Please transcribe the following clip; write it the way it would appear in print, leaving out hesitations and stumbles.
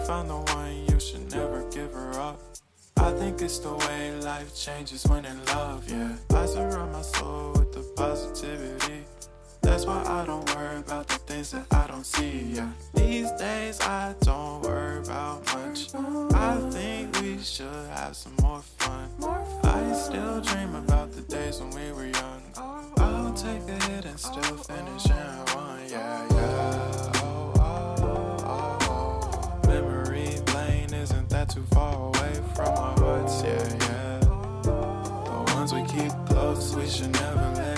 found the one, you should never give her up. I think it's the way life changes when in love, yeah. I surround my soul with the positivity. That's why I don't worry about the things that I don't see, yeah. These days I don't worry about much. I think we should have some more fun. I still dream about the days when we were young. I'll take a hit and still finish in one, yeah, yeah. Oh, oh, oh, oh. Memory lane isn't that too far away from our hearts, yeah, yeah. The ones we keep close, we should never let